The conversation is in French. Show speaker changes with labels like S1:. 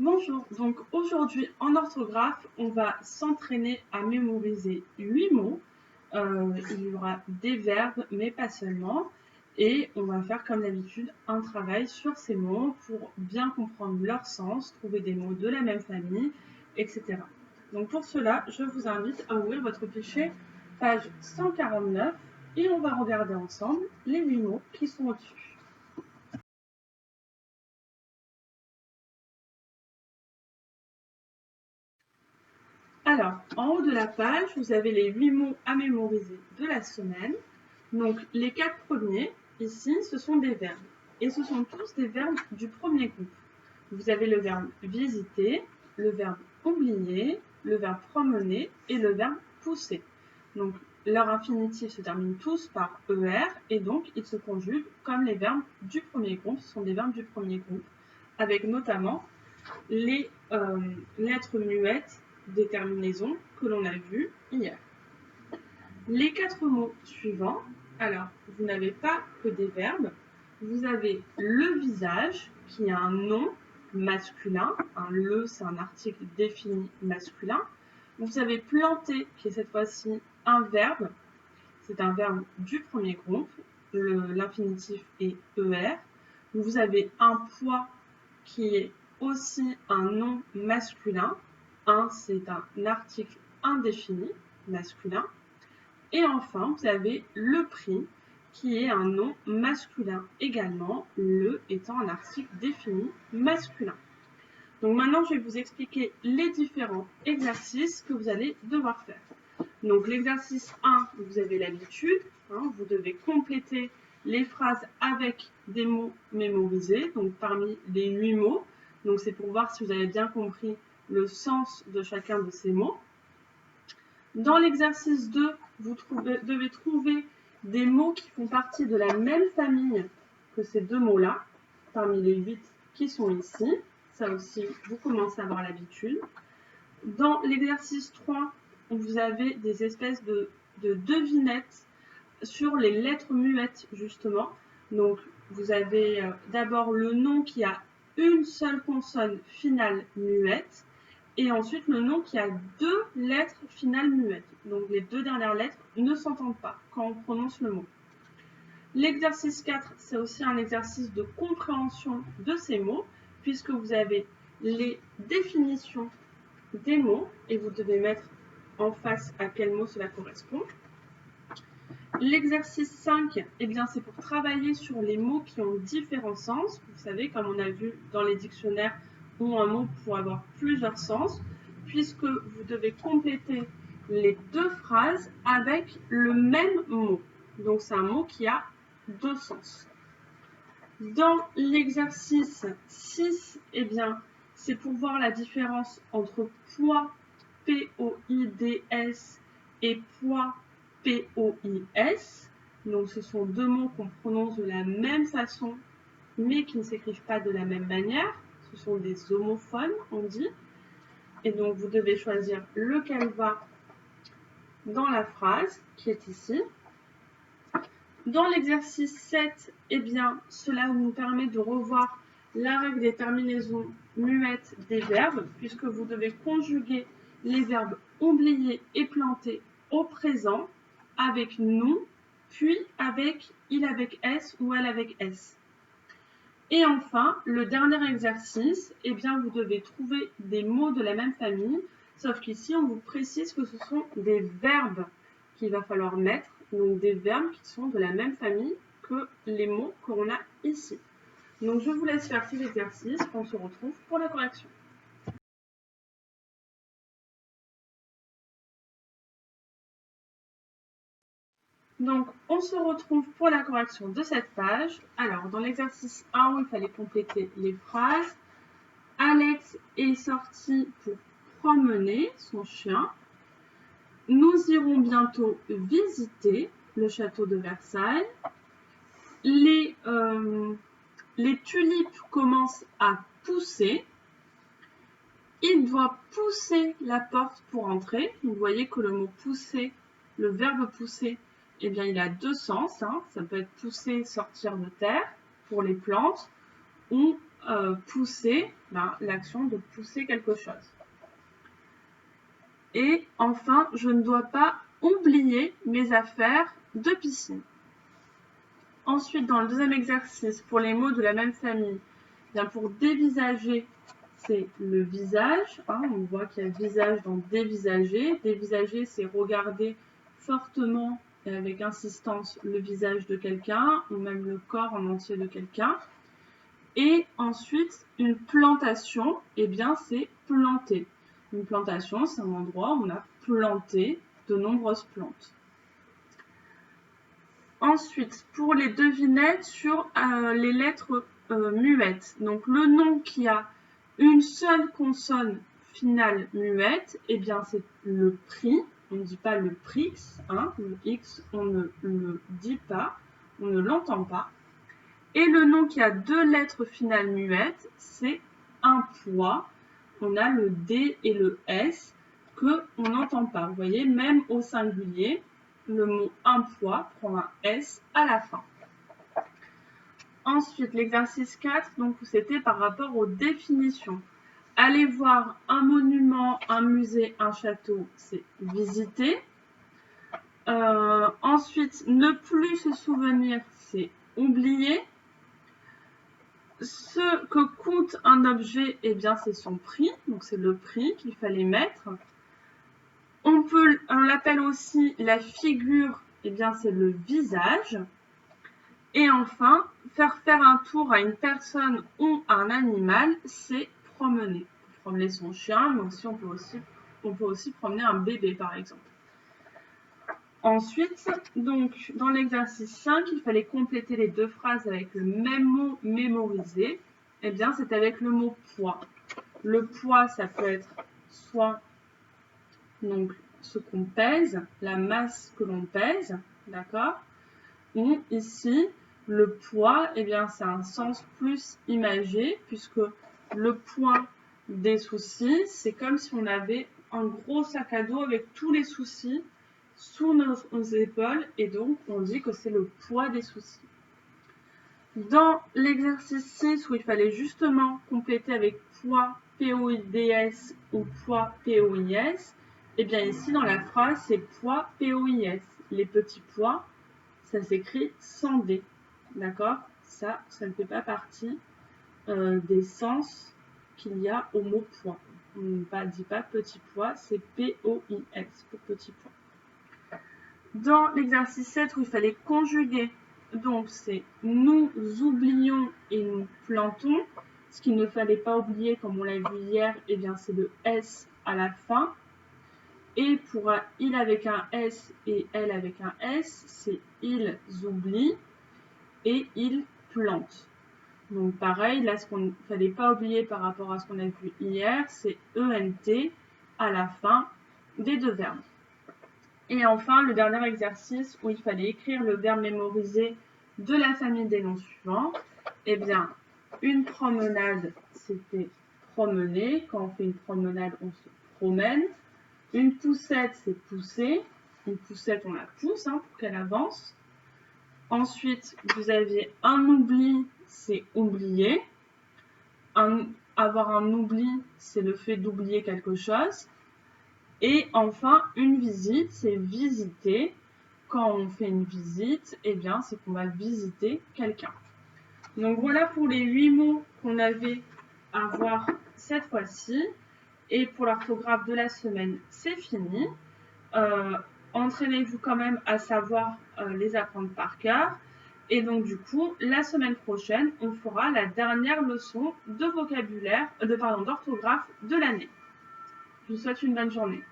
S1: Bonjour, donc aujourd'hui en orthographe, on va s'entraîner à mémoriser 8 mots. Il y aura des verbes, mais pas seulement. Et on va faire comme d'habitude un travail sur ces mots pour bien comprendre leur sens, trouver des mots de la même famille, etc. Donc pour cela, je vous invite à ouvrir votre fichier page 149 et on va regarder ensemble les 8 mots qui sont au-dessus. Alors, en haut de la page, vous avez les 8 mots à mémoriser de la semaine. Donc, les 4 premiers, ici, ce sont des verbes. Et ce sont tous des verbes du premier groupe. Vous avez le verbe visiter, le verbe oublier, le verbe promener et le verbe pousser. Donc, leur infinitif se termine tous par ER et donc ils se conjuguent comme les verbes du premier groupe. Ce sont des verbes du premier groupe, avec notamment les lettres muettes des terminaisons que l'on a vues hier. Les 4 mots suivants, alors vous n'avez pas que des verbes, vous avez le visage qui a un nom masculin, le c'est un article défini masculin. Vous avez planter qui est cette fois-ci un verbe, c'est un verbe du premier groupe, l'infinitif est ER. Vous avez un poids qui est aussi un nom masculin. C'est un article indéfini masculin. Et enfin, vous avez le prix qui est un nom masculin également, le étant un article défini masculin. Donc maintenant, je vais vous expliquer les différents exercices que vous allez devoir faire. Donc l'exercice 1, vous avez l'habitude, vous devez compléter les phrases avec des mots mémorisés, donc parmi les 8 mots. Donc c'est pour voir si vous avez bien compris le sens de chacun de ces mots. Dans l'exercice 2, vous devez trouver des mots qui font partie de la même famille que ces deux mots-là, parmi les 8 qui sont ici. Ça aussi, vous commencez à avoir l'habitude. Dans l'exercice 3, vous avez des espèces de devinettes sur les lettres muettes, justement. Donc, vous avez d'abord le nom qui a une seule consonne finale muette, et ensuite le nom qui a 2 lettres finales muettes. Donc, les 2 dernières lettres ne s'entendent pas quand on prononce le mot. L'exercice 4, c'est aussi un exercice de compréhension de ces mots, puisque vous avez les définitions des mots et vous devez mettre en face à quel mot cela correspond. L'exercice 5, c'est pour travailler sur les mots qui ont différents sens. Vous savez, comme on a vu dans les dictionnaires, où un mot peut avoir plusieurs sens, puisque vous devez compléter les 2 phrases avec le même mot. Donc, c'est un mot qui a 2 sens. Dans l'exercice 6, c'est pour voir la différence entre poids, P-O-I-D-S, et poids, P-O-I-S. Donc, ce sont 2 mots qu'on prononce de la même façon, mais qui ne s'écrivent pas de la même manière. Ce sont des homophones, on dit. Et donc, vous devez choisir lequel va dans la phrase qui est ici. Dans l'exercice 7, cela nous permet de revoir la règle des terminaisons muettes des verbes, puisque vous devez conjuguer les verbes oublier et planter au présent avec nous, puis avec il avec S ou elle avec S. Et enfin, le dernier exercice, vous devez trouver des mots de la même famille, sauf qu'ici, on vous précise que ce sont des verbes qu'il va falloir mettre, donc des verbes qui sont de la même famille que les mots qu'on a ici. Donc, je vous laisse faire ces exercices, on se retrouve pour la correction. Donc, on se retrouve pour la correction de cette page. Alors, dans l'exercice 1, il fallait compléter les phrases. Alex est sorti pour promener son chien. Nous irons bientôt visiter le château de Versailles. Les tulipes commencent à pousser. Il doit pousser la porte pour entrer. Vous voyez que le mot pousser, le verbe pousser, il a 2 sens. Ça peut être pousser, sortir de terre pour les plantes, ou pousser, l'action de pousser quelque chose. Et enfin, je ne dois pas oublier mes affaires de piscine. Ensuite, dans le deuxième exercice, pour les mots de la même famille, bien pour dévisager, c'est le visage. On voit qu'il y a visage dans dévisager. Dévisager, c'est regarder fortement et avec insistance le visage de quelqu'un ou même le corps en entier de quelqu'un. Et ensuite, une plantation, eh bien, c'est planter. Une plantation, c'est un endroit où on a planté de nombreuses plantes. Ensuite, pour les devinettes sur les lettres muettes. Donc, le nom qui a une seule consonne finale muette, eh bien, c'est le prix. On ne dit pas le prix, le X, on ne le dit pas, on ne l'entend pas. Et le nom qui a deux lettres finales muettes, c'est un poids. On a le D et le S que on n'entend pas. Vous voyez, même au singulier, le mot un poids prend un S à la fin. Ensuite, l'exercice 4, donc c'était par rapport aux définitions. Aller voir un monument, un musée, un château, c'est visiter. Ensuite, ne plus se souvenir, c'est oublier. Ce que coûte un objet, eh bien, c'est son prix. Donc, c'est le prix qu'il fallait mettre. On l'appelle aussi la figure, eh bien, c'est le visage. Et enfin, faire un tour à une personne ou à un animal, c'est promener. On peut promener son chien, mais aussi on peut aussi promener un bébé, par exemple. Ensuite, donc, dans l'exercice 5, il fallait compléter les deux phrases avec le même mot mémorisé. Eh bien, c'est avec le mot poids. Le poids, ça peut être soit donc, ce qu'on pèse, la masse que l'on pèse, d'accord? Ou ici, le poids, eh bien, c'est un sens plus imagé, puisque le poids des soucis, c'est comme si on avait un gros sac à dos avec tous les soucis sous nos épaules, et donc on dit que c'est le poids des soucis. Dans l'exercice 6, où il fallait justement compléter avec poids P-O-I-D-S ou poids P-O-I-S, eh bien ici dans la phrase, c'est poids P-O-I-S. Les petits pois, ça s'écrit sans D. D'accord? Ça ne fait pas partie des sens qu'il y a au mot poids. On ne dit pas petit pois, c'est P-O-I-S pour petit pois. Dans l'exercice 7 où il fallait conjuguer, donc c'est nous oublions et nous plantons. Ce qu'il ne fallait pas oublier, comme on l'a vu hier, eh bien c'est le S à la fin. Et pour il avec un S et elle avec un S, c'est ils oublient et ils plantent. Donc pareil, là ce qu'on ne fallait pas oublier par rapport à ce qu'on a vu hier, c'est ENT à la fin des deux verbes. Et enfin, le dernier exercice où il fallait écrire le verbe mémorisé de la famille des noms suivants. Eh bien, une promenade, c'était promener. Quand on fait une promenade, on se promène. Une poussette, c'est pousser. Une poussette, on la pousse pour qu'elle avance. Ensuite, vous aviez un oubli, c'est oublier. Avoir un oubli, c'est le fait d'oublier quelque chose. Et enfin, une visite, c'est visiter. Quand on fait une visite, eh bien, c'est qu'on va visiter quelqu'un. Donc voilà pour les 8 mots qu'on avait à voir cette fois-ci. Et pour l'orthographe de la semaine, c'est fini. Entraînez-vous quand même à savoir les apprendre par cœur. Et donc du coup, la semaine prochaine, on fera la dernière leçon de vocabulaire, d'orthographe de l'année. Je vous souhaite une bonne journée.